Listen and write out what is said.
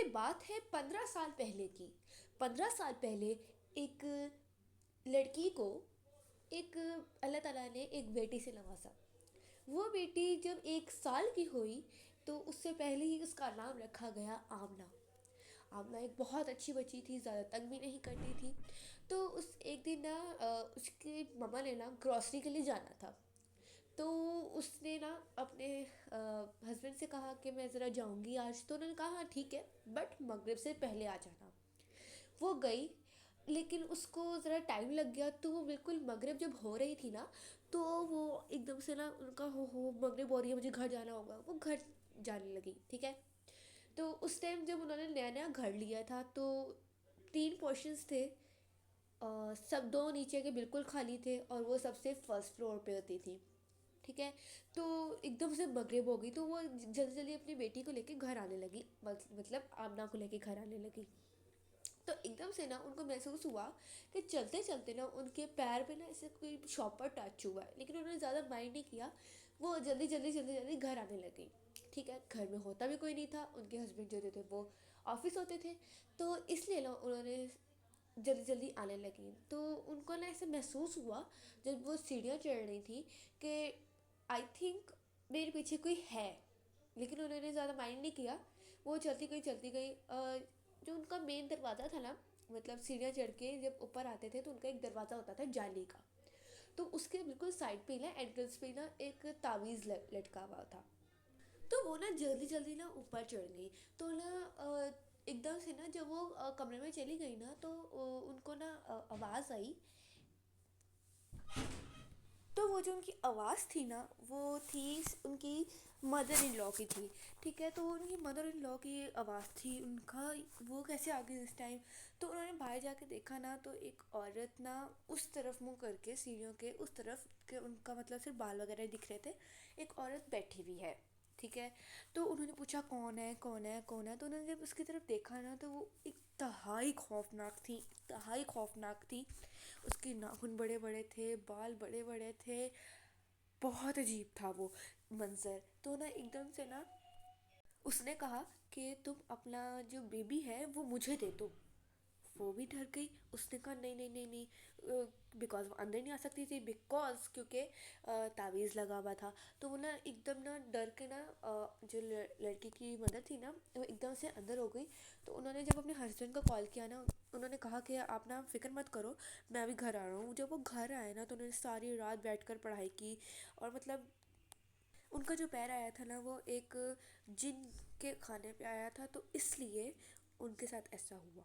یہ بات ہے 15 سال پہلے کی۔ 15 سال پہلے ایک لڑکی کو ایک اللہ تعالیٰ نے ایک بیٹی سے نوازا۔ وہ بیٹی جب 1 سال کی ہوئی تو اس سے پہلے ہی اس کا نام رکھا گیا آمنہ۔ آمنہ ایک بہت اچھی بچی تھی، زیادہ تنگ بھی نہیں کرتی تھی۔ تو ایک دن نا اس کی مما نے نا گروسری کے لیے جانا تھا، تو اس نے نا اپنے ہسبینڈ سے کہا کہ میں ذرا جاؤں گی آج، تو انہوں نے کہا ہاں ٹھیک ہے بٹ مغرب سے پہلے آ جانا۔ وہ گئی، لیکن اس کو ذرا ٹائم لگ گیا، تو وہ بالکل مغرب جب ہو رہی تھی نا تو وہ ایک دم سے نا ان کا ہو مغرب ہو رہی ہے مجھے گھر جانا ہوگا، وہ گھر جانے لگی، ٹھیک ہے۔ تو اس ٹائم جب انہوں نے نیا نیا گھر لیا تھا تو 3 پورشنز تھے، سب 2 نیچے کے بالکل خالی تھے اور وہ سب سے فرسٹ فلور پہ ہوتی تھی، ٹھیک ہے۔ تو ایک دم سے مغرب ہو گئی تو وہ جلدی جلدی اپنی بیٹی کو لے کے گھر آنے لگی، مطلب آمنہ کو لے کے گھر آنے لگی۔ تو ایک دم سے نا ان کو محسوس ہوا کہ چلتے چلتے نا ان کے پیر پہ نا ایسے کوئی شاپر ٹچ ہوا ہے، لیکن انہوں نے زیادہ مائنڈ نہیں کیا، وہ جلدی جلدی جلدی جلدی گھر آنے لگی، ٹھیک ہے۔ گھر میں ہوتا بھی کوئی نہیں تھا، ان کے ہسبینڈ جو تھے وہ آفس ہوتے تھے، تو اس لیے نا انہوں نے جلدی جلدی آنے لگی۔ تو ان کو نا ایسے محسوس ہوا جب وہ سیڑھیاں چڑھ رہی تھی کہ آئی تھنک میرے پیچھے کوئی ہے، لیکن انہوں نے زیادہ مائنڈ نہیں کیا، وہ چلتی گئی چلتی گئی۔ جو ان کا مین دروازہ تھا نا، مطلب سیڑھیاں چڑھ کے جب اوپر آتے تھے تو ان کا ایک دروازہ ہوتا تھا جالی کا، تو اس کے بالکل سائڈ پہ نا انٹرنس پہ نا ایک تعویذ لٹکا ہوا تھا۔ تو وہ نا جلدی جلدی نا اوپر چڑھ گئی، تو نا ایک دم سے نا جب وہ کمرے میں چلی گئی نا تو ان کو نا آواز آئی، تو وہ جو ان کی آواز تھی نا وہ تھی ان کی مدر ان لا کی تھی، ٹھیک ہے۔ تو ان کی مدر ان لا کی آواز تھی، ان کا وہ کیسے آ گئی اس ٹائم؟ تو انہوں نے باہر جا کے دیکھا نا تو ایک عورت نا اس طرف منہ کر کے سیڑھیوں کے اس طرف کہ ان کا مطلب صرف بال وغیرہ دکھ رہے تھے، ایک عورت بیٹھی ہوئی ہے، ٹھیک ہے۔ تو انہوں نے پوچھا کون ہے کون ہے کون ہے، تو انہوں نے جب اس کی طرف دیکھا نا تو وہ انتہائی خوفناک تھی، انتہائی خوفناک تھی۔ اس کے ناخن بڑے بڑے تھے، بال بڑے بڑے تھے، بہت عجیب تھا وہ منظر۔ تو نا ایک دم سے نا اس نے کہا کہ تم اپنا جو بیبی ہے وہ مجھے دے دو۔ وہ بھی ڈر گئی، اس نے کہا نہیں نہیں نہیں نہیں، بیکاز وہ اندر نہیں آ سکتی تھی، بیکاز کیونکہ تعویذ لگا ہوا تھا۔ تو وہ نا ایک دم نا ڈر کے نا جو لڑکی کی مدر تھی نا وہ ایک دم سے اندر ہو گئی۔ تو انہوں نے جب اپنے ہسبینڈ کو کال کیا نا، انہوں نے کہا کہ آپ نا فکر مت کرو، میں ابھی گھر آ رہا ہوں۔ جب وہ گھر آئے نا تو انہوں نے ساری رات بیٹھ کر پڑھائی کی، اور مطلب ان کا جو پیر آیا تھا نا وہ ایک جن کے کھانے پہ آیا تھا، تو اس لیے ان کے ساتھ ایسا ہوا۔